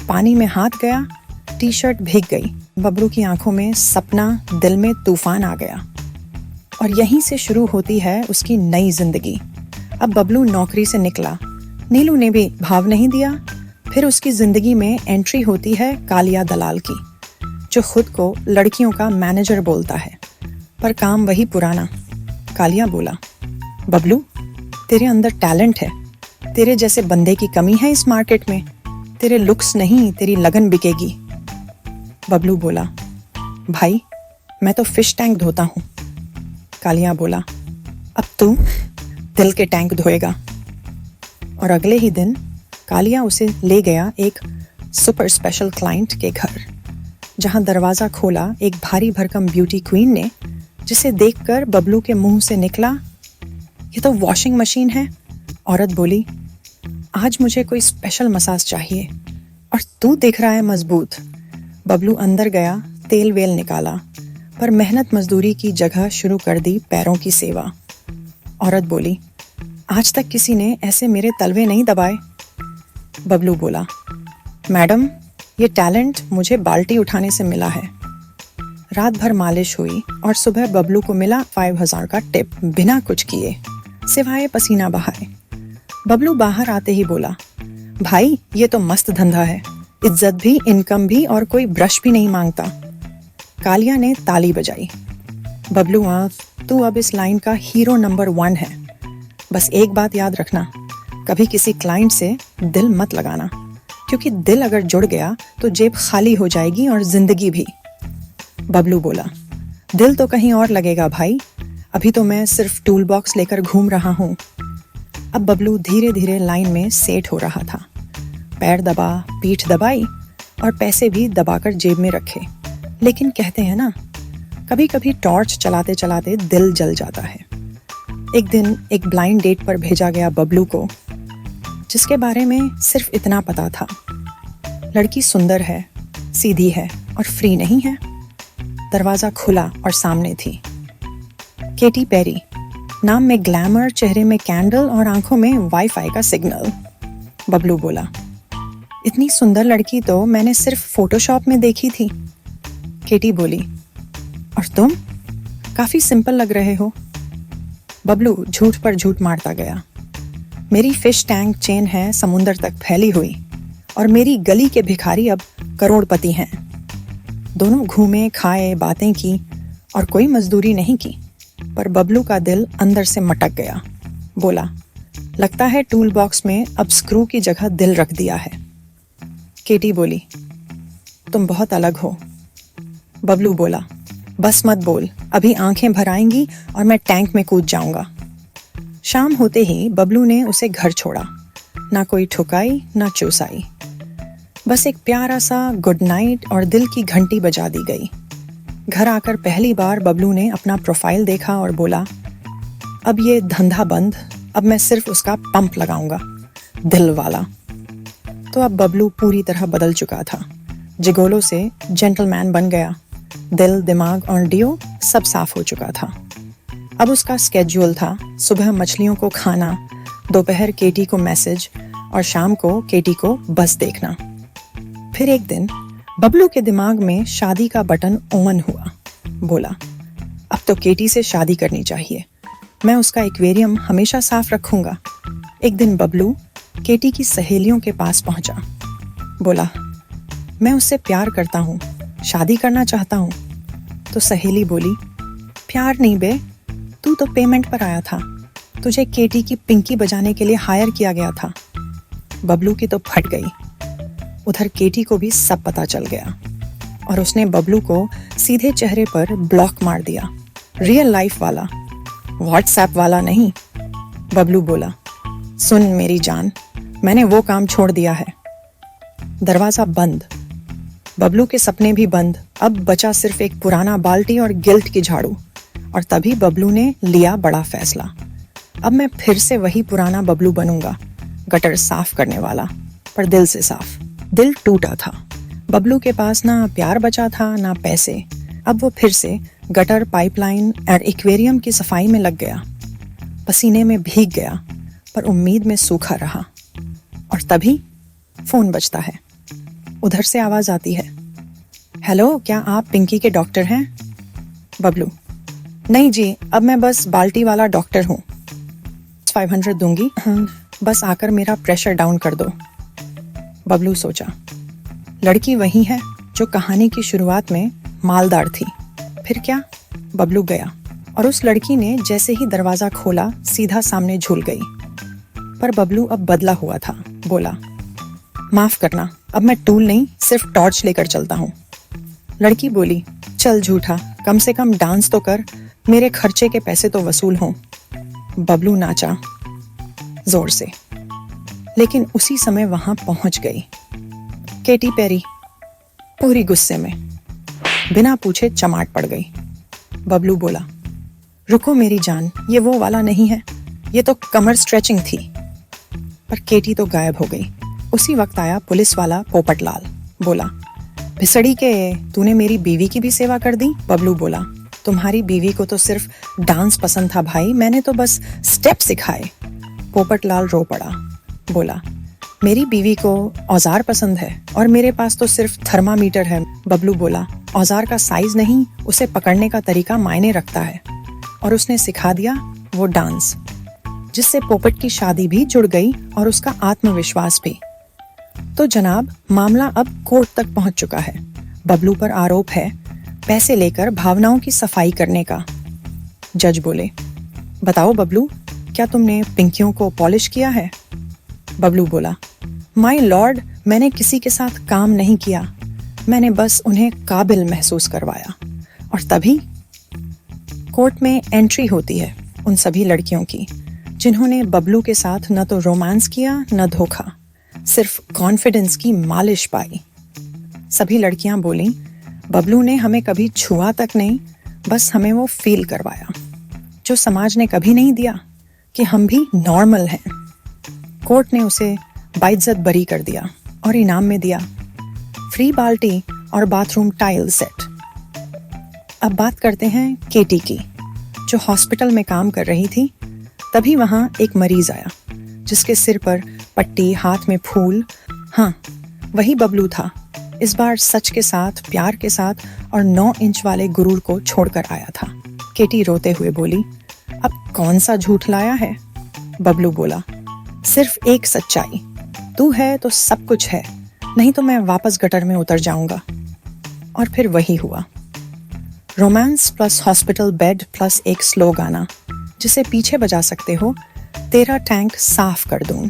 पानी में हाथ गया, टी शर्ट भीग गई। बबलू की आंखों में सपना, दिल में तूफान आ गया। और यहीं से शुरू होती है उसकी नई जिंदगी। अब बबलू नौकरी से निकला, नीलू ने भी भाव नहीं दिया। फिर उसकी जिंदगी में एंट्री होती है कालिया दलाल की, जो खुद को लड़कियों का मैनेजर बोलता है, पर काम वही पुराना। कालिया बोला, बबलू तेरे अंदर टैलेंट है, तेरे जैसे बंदे की कमी है इस मार्केट में। तेरे लुक्स नहीं, तेरी लगन बिकेगी। बबलू बोला, भाई मैं तो फिश टैंक धोता हूँ। कालिया बोला, अब तू दिल के टैंक धोएगा। और अगले ही दिन कालिया उसे ले गया एक सुपर स्पेशल क्लाइंट के घर, जहां दरवाजा खोला एक भारी भरकम ब्यूटी क्वीन ने, जिसे देखकर बबलू के मुंह से निकला, ये तो वॉशिंग मशीन है। औरत बोली, आज मुझे कोई स्पेशल मसाज चाहिए और तू दिख रहा है मजबूत। बबलू अंदर गया, तेल वेल निकाला, पर मेहनत मजदूरी की जगह शुरू कर दी पैरों की सेवा। औरत बोली, आज तक किसी ने ऐसे मेरे तलवे नहीं दबाए। बबलू बोला, मैडम ये टैलेंट मुझे बाल्टी उठाने से मिला है। रात भर मालिश हुई और सुबह बबलू को मिला 5000 का टिप, बिना कुछ किए, सिवाय पसीना बहाए। बबलू बाहर आते ही बोला, भाई ये तो मस्त धंधा है, इज्जत भी, इनकम भी, और कोई ब्रश भी नहीं मांगता। कालिया ने ताली बजाई। बबलू तू अब इस लाइन का हीरो नंबर 1 है। बस एक बात याद रखना, कभी किसी क्लाइंट से दिल मत लगाना, क्योंकि दिल अगर जुड़ गया तो जेब खाली हो जाएगी और जिंदगी भी। बबलू बोला, दिल तो कहीं और लगेगा भाई, अभी तो मैं सिर्फ टूल बॉक्स लेकर घूम रहा हूँ। अब बबलू धीरे धीरे लाइन में सेट हो रहा था। पैर दबा, पीठ दबाई और पैसे भी दबाकर जेब में रखे। लेकिन कहते हैं ना, कभी कभी टॉर्च चलाते चलाते दिल जल जाता है। एक दिन एक ब्लाइंड डेट पर भेजा गया बबलू को, जिसके बारे में सिर्फ इतना पता था, लड़की सुंदर है, सीधी है और फ्री नहीं है। दरवाजा खुला और सामने थी केटी पेरी, नाम में ग्लैमर, चेहरे में कैंडल और आंखों में वाईफाई का सिग्नल। बबलू बोला, इतनी सुंदर लड़की तो मैंने सिर्फ फोटोशॉप में देखी थी। केटी बोली, और तुम काफी सिंपल लग रहे हो। बबलू झूठ पर झूठ मारता गया। मेरी फिश टैंक चेन है समुंदर तक फैली हुई, और मेरी गली के भिखारी अब करोड़पति हैं। दोनों घूमे, खाए, बातें की और कोई मजदूरी नहीं की, पर बबलू का दिल अंदर से मटक गया। बोला, लगता है टूल बॉक्स में अब स्क्रू की जगह दिल रख दिया है। केटी बोली, तुम बहुत अलग हो। बबलू बोला, बस मत बोल, अभी आंखें भर आएंगी और मैं टैंक में कूद जाऊंगा। शाम होते ही बबलू ने उसे घर छोड़ा। ना कोई ठुकाई, ना चूसाई, बस एक प्यारा सा गुड नाइट और दिल की घंटी बजा दी गई। घर आकर पहली बार बबलू ने अपना प्रोफाइल देखा और बोला, अब ये धंधा बंद, अब मैं सिर्फ उसका पंप लगाऊंगा, दिल वाला। तो अब बबलू पूरी तरह बदल चुका था। जिगोलो से जेंटलमैन बन गया। दिल, दिमाग और डियो सब साफ हो चुका था। अब उसका स्केड्यूल था, सुबह मछलियों को खाना, दोपहर केटी को मैसेज और शाम को केटी को बस देखना। फिर एक दिन बबलू के दिमाग में शादी का बटन ओन हुआ। बोला, अब तो केटी से शादी करनी चाहिए, मैं उसका एक्वेरियम हमेशा साफ रखूंगा। एक दिन बबलू केटी की सहेलियों के पास पहुंचा। बोला, मैं उससे प्यार करता हूँ, शादी करना चाहता हूँ। तो सहेली बोली, प्यार नहीं बे, तू तो पेमेंट पर आया था, तुझे केटी की पिंकी बजाने के लिए हायर किया गया था। बबलू की तो फट गई। उधर केटी को भी सब पता चल गया और उसने बबलू को सीधे चेहरे पर ब्लॉक मार दिया। रियल लाइफ वाला, व्हाट्सएप वाला नहीं। बबलू बोला, सुन मेरी जान, मैंने वो काम छोड़ दिया है। दरवाजा बंद, बबलू के सपने भी बंद। अब बचा सिर्फ एक पुराना बाल्टी और गिल्ट की झाड़ू। और तभी बबलू ने लिया बड़ा फैसला, अब मैं फिर से वही पुराना बबलू बनूंगा, गटर साफ करने वाला, पर दिल से साफ। दिल टूटा था। बबलू के पास ना प्यार बचा था, ना पैसे। अब वो फिर से गटर, पाइपलाइन और एक्वेरियम की सफाई में लग गया। पसीने में भीग गया, पर उम्मीद में सूखा रहा। और तभी फोन बजता है। उधर से आवाज आती है, हेलो, क्या आप पिंकी के डॉक्टर हैं? बबलू, नहीं जी, अब मैं बस बाल्टी वाला डॉक्टर हूँ। 500 दूंगी, बस आकर मेरा प्रेशर डाउन कर दो। बबलू सोचा, लड़की वही है जो कहानी की शुरुआत में मालदार थी। फिर क्या? बबलू गया और उस लड़की ने जैसे ही दरवाजा खोला सीधा सामने झूल गई। पर बबलू अब बदला हुआ था। बोला, माफ करना, अब मैं टूल नहीं सिर्फ टॉर्च लेकर चलता हूँ। लड़की बोली, चल झूठा, कम से कम डांस तो कर, मेरे खर्चे के पैसे तो वसूल हों। बबलू नाचा जोर से, लेकिन उसी समय वहां पहुंच गई केटी पेरी, पूरी गुस्से में, बिना पूछे चमाट पड़ गई। बबलू बोला, रुको मेरी जान, ये वो वाला नहीं है, ये तो कमर स्ट्रेचिंग थी। पर केटी तो गायब हो गई। उसी वक्त आया पुलिस वाला पोपटलाल। बोला, भिसड़ी के, तूने मेरी बीवी की भी सेवा कर दी। बबलू बोला, तुम्हारी बीवी को तो सिर्फ डांस पसंद था भाई, मैंने तो बस स्टेप सिखाए। पोपटलाल रो पड़ा। बोला, मेरी बीवी को औजार पसंद है और मेरे पास तो सिर्फ थर्मामीटर है। बबलू बोला, औजार का साइज नहीं, उसे पकड़ने का तरीका मायने रखता है। और उसने सिखा दिया वो डांस, जिससे पोपट की शादी भी जुड़ गई और उसका आत्मविश्वास भी। तो जनाब, मामला अब कोर्ट तक पहुंच चुका है। बबलू पर आरोप है पैसे लेकर भावनाओं की सफाई करने का। जज बोले, बताओ बबलू, क्या तुमने पिंकियों को पॉलिश किया है? बबलू बोला, माय लॉर्ड, मैंने किसी के साथ काम नहीं किया, मैंने बस उन्हें काबिल महसूस करवाया। और तभी कोर्ट में एंट्री होती है उन सभी लड़कियों की जिन्होंने बबलू के साथ न तो रोमांस किया न धोखा, सिर्फ कॉन्फिडेंस की मालिश पाई। सभी लड़कियां बोली, बबलू ने हमें कभी छुआ तक नहीं, बस हमें वो फील करवाया जो समाज ने कभी नहीं दिया, कि हम भी नॉर्मल हैं। कोर्ट ने उसे बाइज्जत बरी कर दिया और इनाम में दिया फ्री बाल्टी और बाथरूम टाइल सेट। अब बात करते हैं केटी की, जो हॉस्पिटल में काम कर रही थी। तभी वहां एक मरीज आया जिसके सिर पर पट्टी, हाथ में फूल। हाँ, वही बबलू था, इस बार सच के साथ, प्यार के साथ और 9 इंच वाले गुरूर को छोड़कर आया था। केटी रोते हुए बोली, अब कौन सा झूठ लाया है? बबलू बोला, सिर्फ एक सच्चाई, तू है तो सब कुछ है, नहीं तो मैं वापस गटर में उतर जाऊंगा। और फिर वही हुआ। Romance plus hospital bed plus एक स्लो गाना, जिसे पीछे बजा सकते हो, तेरा टैंक साफ कर दूं।